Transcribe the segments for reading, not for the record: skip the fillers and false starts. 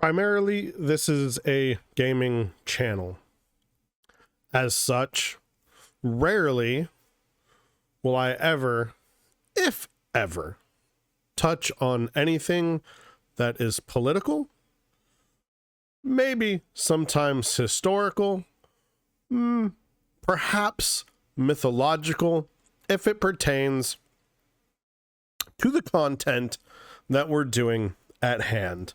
Primarily, this is a gaming channel. As such, rarely will I ever, if ever, touch on anything that is political, maybe sometimes historical, perhaps mythological, if it pertains to the content that we're doing at hand.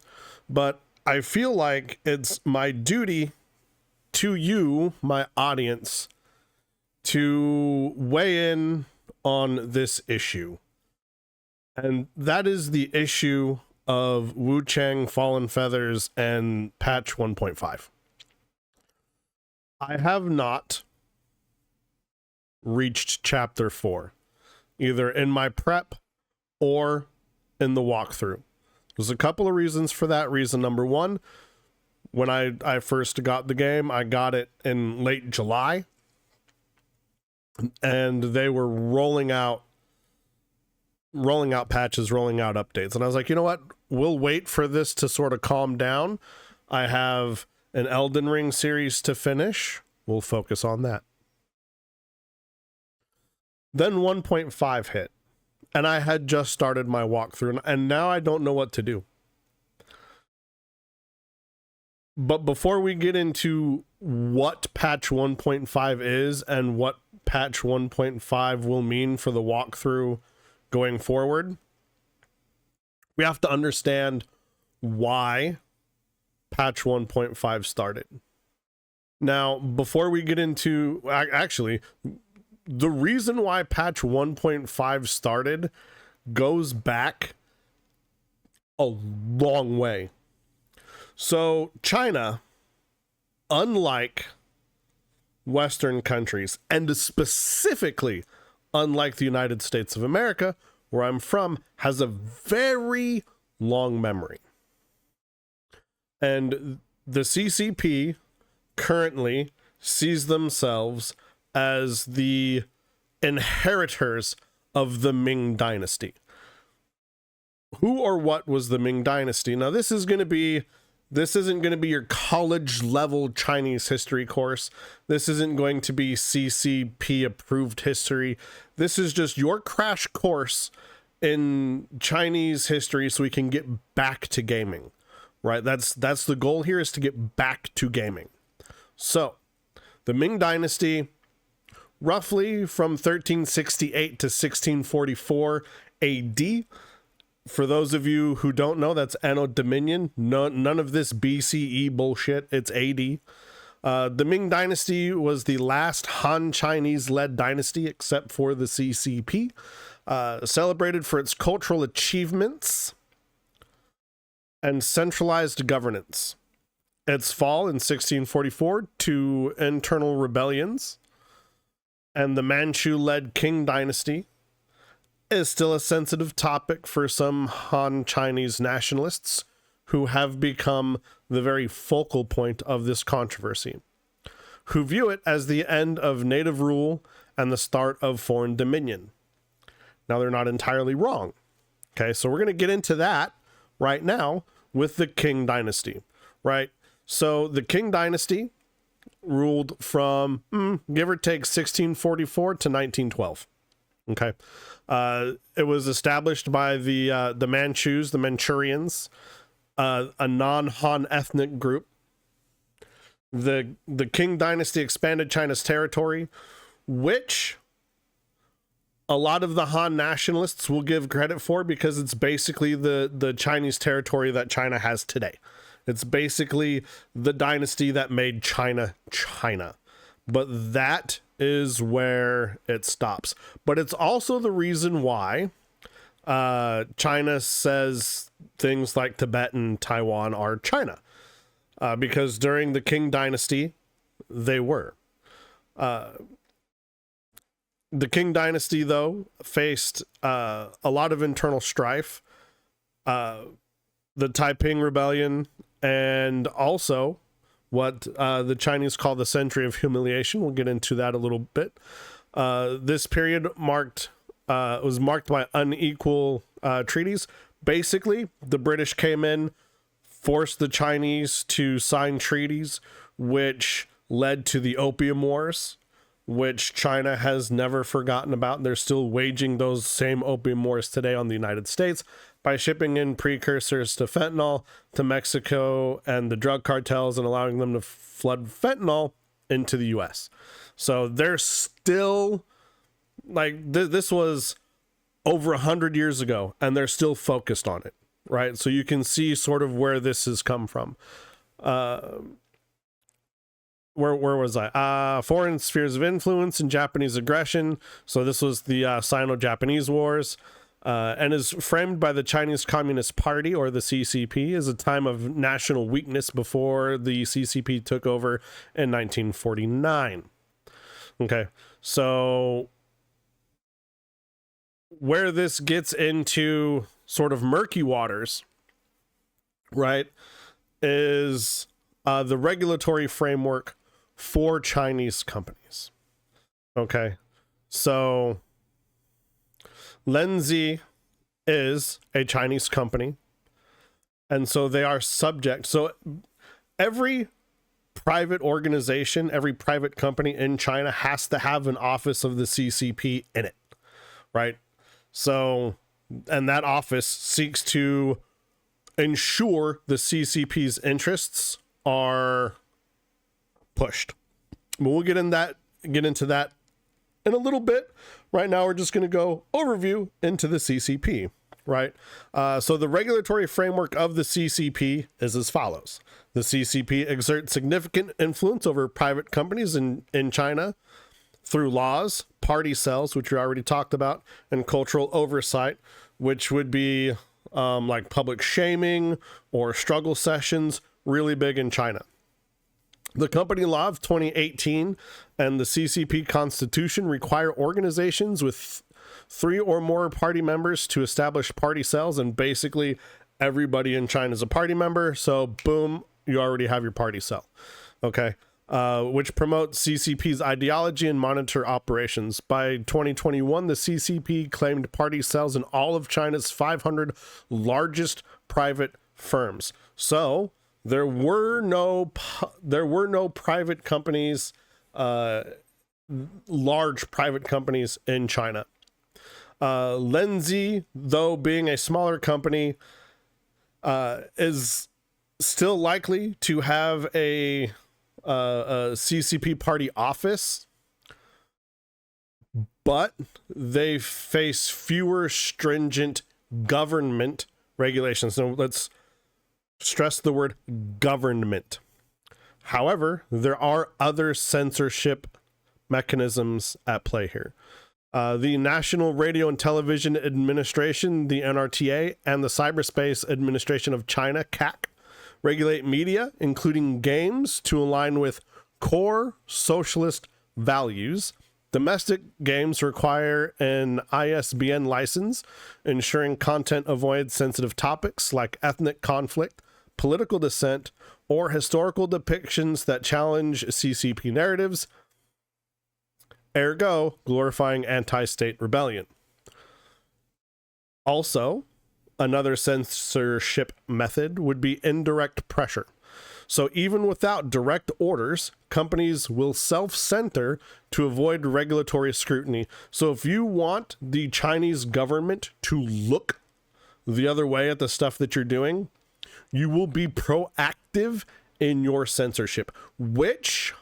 But I feel like it's my duty to you, my audience, to weigh in on this issue. And that is the issue of Wuchang, Fallen Feathers, and patch 1.5. I have not reached chapter 4, either in my prep or in the walkthrough. There's a couple of reasons for that. Reason number one, when I first got the game, I got it in late July, and they were rolling out patches, rolling out updates. And I was like, you know what? We'll wait for this to sort of calm down. I have an Elden Ring series to finish. We'll focus on that. Then 1.5 hit, and I had just started my walkthrough, and now I don't know what to do. But before we get into what patch 1.5 is and what patch 1.5 will mean for the walkthrough going forward, we have to understand why patch 1.5 started. Now, before we get into, actually, the reason why patch 1.5 started goes back a long way. So China, unlike Western countries, and specifically unlike the United States of America, where I'm from, has a very long memory. And the CCP currently sees themselves as the inheritors of the Ming Dynasty. Who or what was the Ming Dynasty? Now, this isn't going to be your college level Chinese history course. This isn't going to be CCP approved history. This is just your crash course in Chinese history so we can get back to gaming, right? That's the goal here, is to get back to gaming. So the Ming Dynasty, roughly from 1368 to 1644 AD. For those of you who don't know, that's Anno Dominion. None of this BCE bullshit. It's AD. The Ming Dynasty was the last Han Chinese-led dynasty, except for the CCP. Celebrated for its cultural achievements and centralized governance. Its fall in 1644 to internal rebellions and the Manchu-led Qing Dynasty is still a sensitive topic for some Han Chinese nationalists who have become the very focal point of this controversy, who view it as the end of native rule and the start of foreign dominion. Now, they're not entirely wrong. Okay, so we're going to get into that right now with the Qing Dynasty, right? So the Qing Dynasty ruled from, give or take, 1644 to 1912. Okay. It was established by the Manchus, the Manchurians, a non-Han ethnic group. The Qing Dynasty expanded China's territory, which a lot of the Han nationalists will give credit for, because it's basically the Chinese territory that China has today. It's basically the dynasty that made China China. But that is where it stops. But it's also the reason why China says things like Tibet and Taiwan are China. Because during the Qing Dynasty, they were. The Qing Dynasty, though, faced a lot of internal strife. The Taiping Rebellion, and also what the Chinese call the Century of Humiliation. We'll get into that a little bit. This period was marked by unequal treaties. Basically, the British came in, forced the Chinese to sign treaties, which led to the Opium Wars, which China has never forgotten about. They're still waging those same opium wars today on the United States by shipping in precursors to fentanyl to Mexico and the drug cartels and allowing them to flood fentanyl into the US. So they're still like, this was over 100 years ago and they're still focused on it, right? So you can see sort of where this has come from. Where was I? Foreign spheres of influence and Japanese aggression. So this was the Sino-Japanese Wars, and is framed by the Chinese Communist Party, or the CCP, as a time of national weakness before the CCP took over in 1949. Okay, so where this gets into sort of murky waters, right, is the regulatory framework for Chinese companies. Okay, so Leenzee is a Chinese company, and so they are subject. So every private organization, every private company in China has to have an office of the CCP in it, right? So, and that office seeks to ensure the CCP's interests are pushed. But we'll get into that in a little bit. Right now, we're just going to go overview into the CCP, right? So the regulatory framework of the CCP is as follows. The CCP exerts significant influence over private companies in China through laws, party cells, which we already talked about, and cultural oversight, which would be like public shaming or struggle sessions, really big in China. The company law of 2018 and the CCP constitution require organizations with 3 or more party members to establish party cells, and basically everybody in China is a party member. So boom, you already have your party cell. Okay. Which promotes CCP's ideology and monitor operations. By 2021, the CCP claimed party cells in all of China's 500 largest private firms. So there were no private companies, large private companies in China. Leenzee, though being a smaller company, is still likely to have a CCP party office, but they face fewer stringent government regulations. So let's stress the word government. However, there are other censorship mechanisms at play here. The National Radio and Television Administration, the NRTA, and the Cyberspace Administration of China, CAC, regulate media, including games, to align with core socialist values. Domestic games require an ISBN license, ensuring content avoids sensitive topics like ethnic conflict, political dissent, or historical depictions that challenge CCP narratives, ergo glorifying anti-state rebellion. Also, another censorship method would be indirect pressure. So even without direct orders, companies will self-censor to avoid regulatory scrutiny. So if you want the Chinese government to look the other way at the stuff that you're doing, you will be proactive in your censorship, which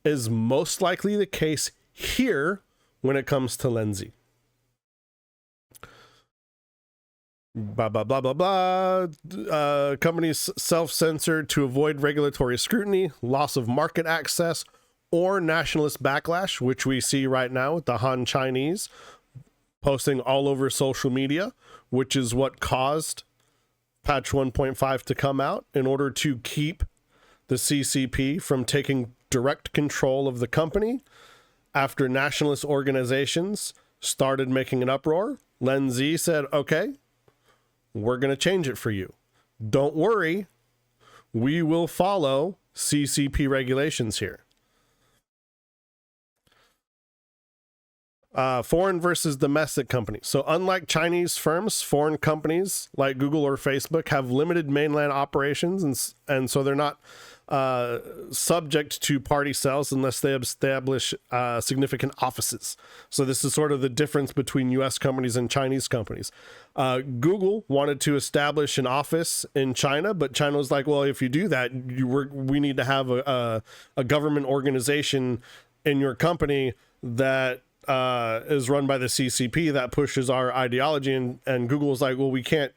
is most likely the case here when it comes to Leenzee. Blah, blah, blah, blah, blah. Companies self-censor to avoid regulatory scrutiny, loss of market access, or nationalist backlash, which we see right now with the Han Chinese posting all over social media, which is what caused patch 1.5 to come out in order to keep the CCP from taking direct control of the company. After nationalist organizations started making an uproar, Leenzee said, okay, we're going to change it for you. Don't worry, we will follow CCP regulations here. Foreign versus domestic companies. So unlike Chinese firms, foreign companies like Google or Facebook have limited mainland operations, and so they're not subject to party sales unless they establish significant offices. So this is sort of the difference between US companies and Chinese companies. Google wanted to establish an office in China, but China was like, well, if you do that, we need to have a government organization in your company that is run by the CCP that pushes our ideology. And Google was like, well, we can't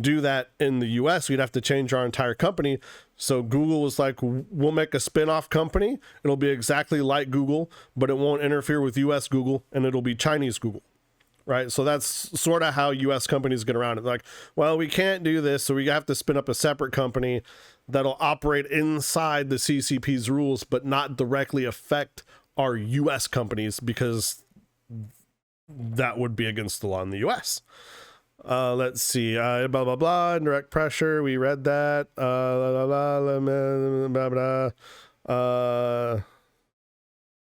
do that in the US. We'd have to change our entire company. So Google was like, we'll make a spin-off company. It'll be exactly like Google, but it won't interfere with US Google, and it'll be Chinese Google, right? So that's sort of how US companies get around it. Like, well, we can't do this, so we have to spin up a separate company that'll operate inside the CCP's rules, but not directly affect our US companies, because that would be against the law in the US. Let's see, blah, blah, blah, indirect pressure. We read that.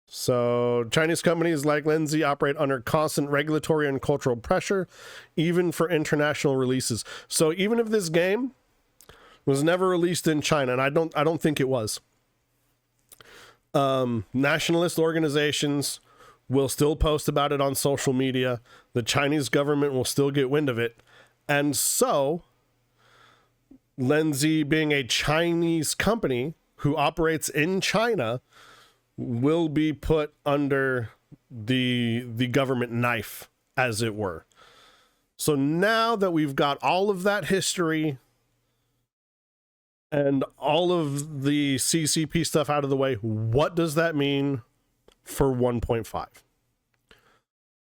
So Chinese companies like Leenzee operate under constant regulatory and cultural pressure, even for international releases. So even if this game was never released in China, and I don't think it was, nationalist organizations will still post about it on social media. The Chinese government will still get wind of it. And so Leenzee, being a Chinese company who operates in China, will be put under the government knife, as it were. So now that we've got all of that history and all of the CCP stuff out of the way, what does that mean for 1.5?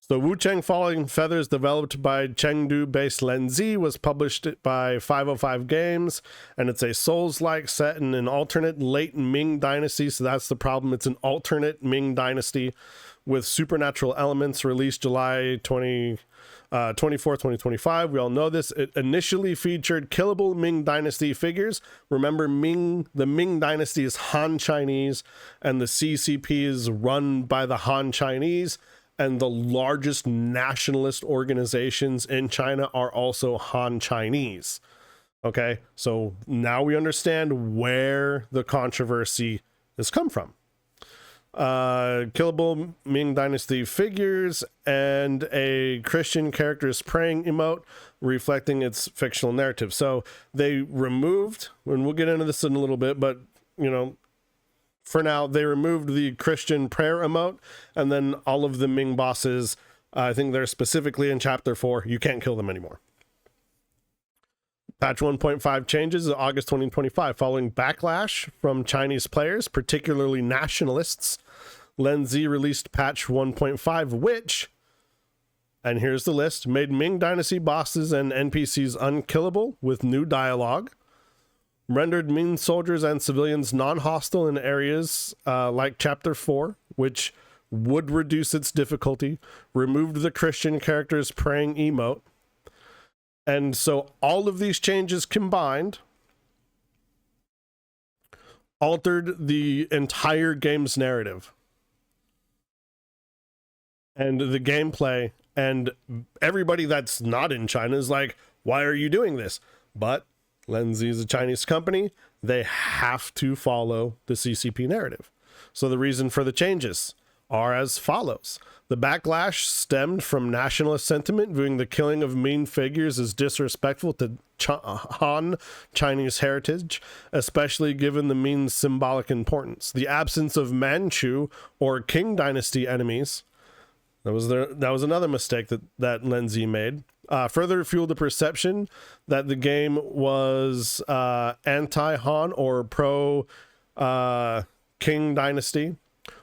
So Wuchang Falling Feathers, developed by Chengdu-based Leenzee, was published by 505 Games, and it's a Soulslike set in an alternate late Ming Dynasty. So that's the problem. It's an alternate Ming Dynasty with supernatural elements, released July 24th, 2025. We all know this. It initially featured killable Ming Dynasty figures. Remember, the Ming Dynasty is Han Chinese, and the CCP is run by the Han Chinese, and the largest nationalist organizations in China are also Han Chinese. Okay, so now we understand where the controversy has come from. Killable Ming Dynasty figures and a Christian character's praying emote reflecting its fictional narrative. So they removed, and we'll get into this in a little bit, but you know, for now, they removed the Christian prayer emote, and then all of the Ming bosses, I think they're specifically in Chapter 4, you can't kill them anymore. Patch 1.5 changes in August 2025. Following backlash from Chinese players, particularly nationalists, Leenzee released patch 1.5, which, and here's the list, made Ming Dynasty bosses and NPCs unkillable with new dialogue, rendered Ming soldiers and civilians non-hostile in areas like Chapter 4, which would reduce its difficulty, removed the Christian character's praying emote. And so all of these changes combined altered the entire game's narrative and the gameplay, and everybody that's not in China is like, why are you doing this? But Leenzee is a Chinese company. They have to follow the CCP narrative. So the reason for the changes are as follows. The backlash stemmed from nationalist sentiment, viewing the killing of Ming figures as disrespectful to Han Chinese heritage, especially given the Ming's symbolic importance. The absence of Manchu or Qing Dynasty enemies, that was another mistake that Leenzee made. Further fueled the perception that the game was anti-Han or pro-Qing Dynasty.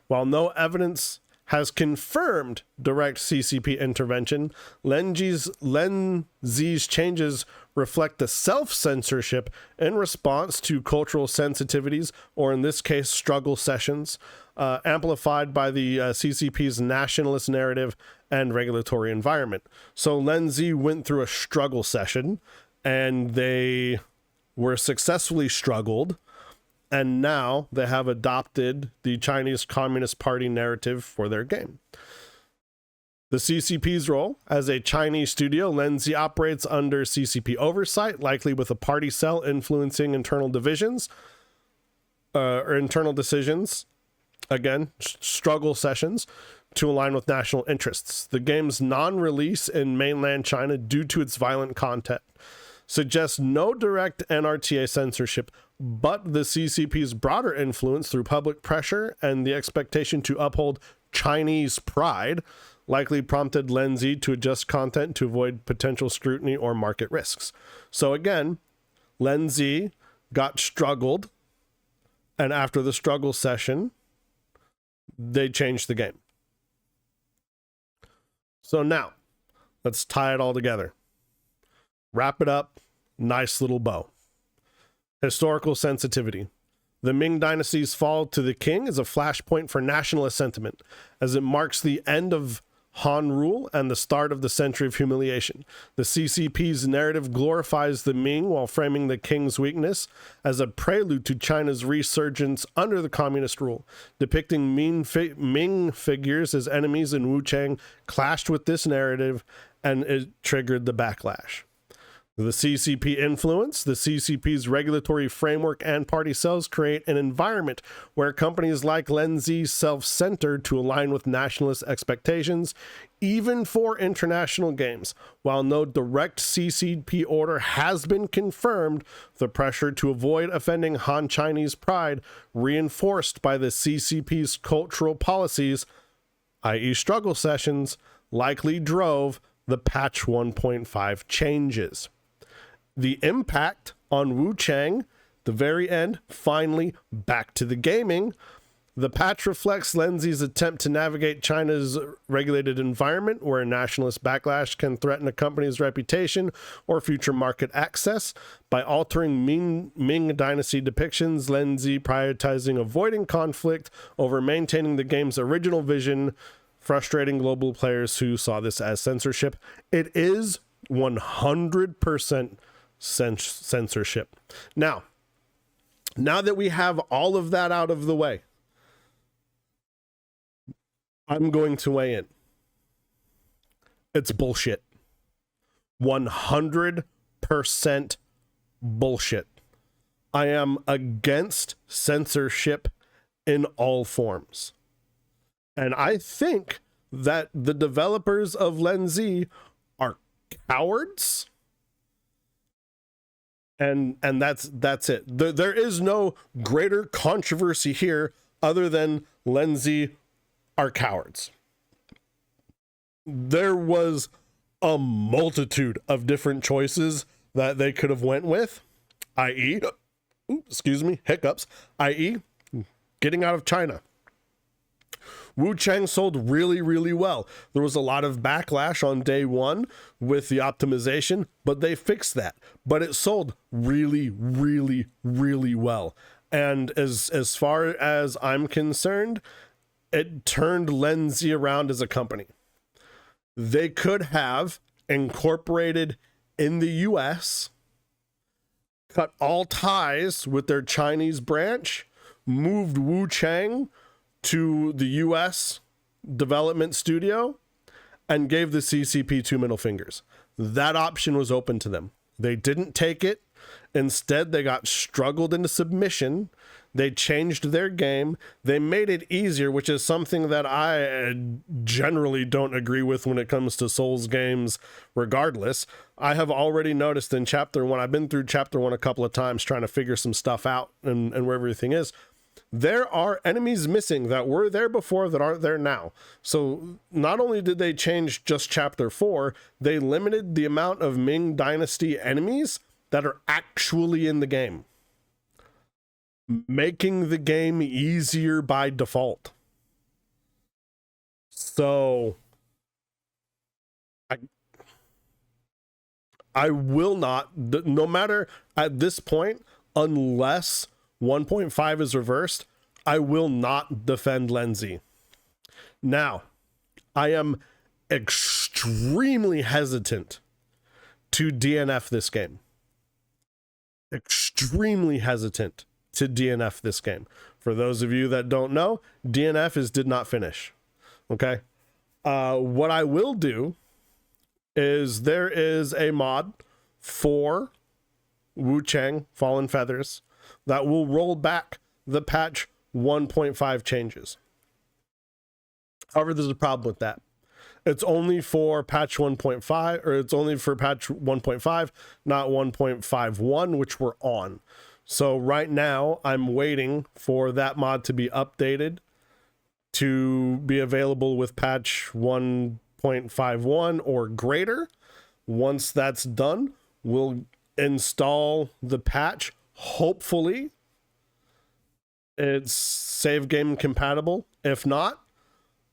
While no evidence has confirmed direct CCP intervention, Leenzee's changes reflect the self-censorship in response to cultural sensitivities, or in this case, struggle sessions, amplified by the CCP's nationalist narrative and regulatory environment. So Leenzee went through a struggle session, and they were successfully struggled, and now they have adopted the Chinese Communist Party narrative for their game. The CCP's role as a Chinese studio, Leenzee operates under CCP oversight, likely with a party cell influencing internal divisions or internal decisions. Again, struggle sessions to align with national interests. The game's non-release in mainland China due to its violent content suggests no direct NRTA censorship, but the CCP's broader influence through public pressure and the expectation to uphold Chinese pride likely prompted Leenzee to adjust content to avoid potential scrutiny or market risks. So again, Leenzee got struggled, and after the struggle session, they changed the game. So now, let's tie it all together. Wrap it up, nice little bow. Historical sensitivity. The Ming Dynasty's fall to the king is a flashpoint for nationalist sentiment, as it marks the end of Han rule and the start of the century of humiliation. The CCP's narrative glorifies the Ming while framing the king's weakness as a prelude to China's resurgence under the communist rule. Depicting Ming figures as enemies in Wuchang clashed with this narrative, and it triggered the backlash. The CCP influence, the CCP's regulatory framework and party cells create an environment where companies like Leenzee self-center to align with nationalist expectations, even for international games. While no direct CCP order has been confirmed, the pressure to avoid offending Han Chinese pride, reinforced by the CCP's cultural policies, i.e. struggle sessions, likely drove the patch 1.5 changes. The impact on Wuchang, the very end, finally back to the gaming. The patch reflects Leentzee's attempt to navigate China's regulated environment where a nationalist backlash can threaten a company's reputation or future market access. By altering Ming Dynasty depictions, Leenzee prioritizing avoiding conflict over maintaining the game's original vision, frustrating global players who saw this as censorship. It is 100% censorship. Now that we have all of that out of the way, I'm going to weigh in. It's bullshit. 100% bullshit. I am against censorship in all forms. And I think that the developers of Leenzee are cowards. And that's it. There is no greater controversy here other than Leenzee are cowards. There was a multitude of different choices that they could have went with, i.e., hiccups, i.e., getting out of China. Wuchang sold really, really well. There was a lot of backlash on day one with the optimization, but they fixed that. But it sold really, really, really well. And as far as I'm concerned, it turned Leenzee around as a company. They could have incorporated in the US, cut all ties with their Chinese branch, moved Wuchang to the US development studio, and gave the CCP two middle fingers. That option was open to them. They didn't take it. Instead, they got struggled into submission. They changed their game. They made it easier, which is something that I generally don't agree with when it comes to Souls games regardless. I have already noticed in chapter 1, I've been through chapter 1 a couple of times trying to figure some stuff out and where everything is. There are enemies missing that were there before that aren't there now. So not only did they change just chapter 4, they limited the amount of Ming Dynasty enemies that are actually in the game, making the game easier by default. So I will not, no matter at this point, unless 1.5 is reversed, I will not defend Leenzee. Now, I am extremely hesitant to DNF this game. Extremely hesitant to DNF this game. For those of you that don't know, DNF is did not finish. Okay? What I will do is there is a mod for Wuchang Fallen Feathers that will roll back the patch 1.5 changes. However, there's a problem with that. It's only for patch 1.5, or it's only for patch 1.5, not 1.51, which we're on. So right now, I'm waiting for that mod to be updated to be available with patch 1.51 or greater. Once that's done, we'll install the patch. Hopefully, it's save game compatible. If not,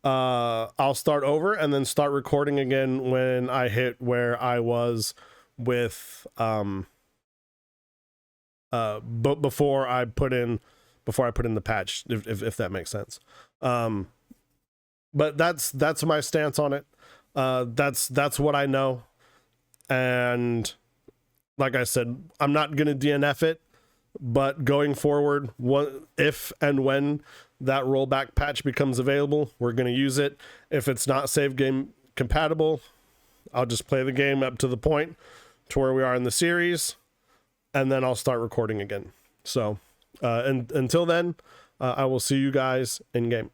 I'll start over and then start recording again when I hit where I was with before I put in the patch, if that makes sense. But that's my stance on it. That's what I know. And like I said, I'm not gonna DNF it, but going forward, if and when that rollback patch becomes available, we're gonna use it. If it's not save game compatible, I'll just play the game up to the point to where we are in the series, and then I'll start recording again. So and until then, I will see you guys in game.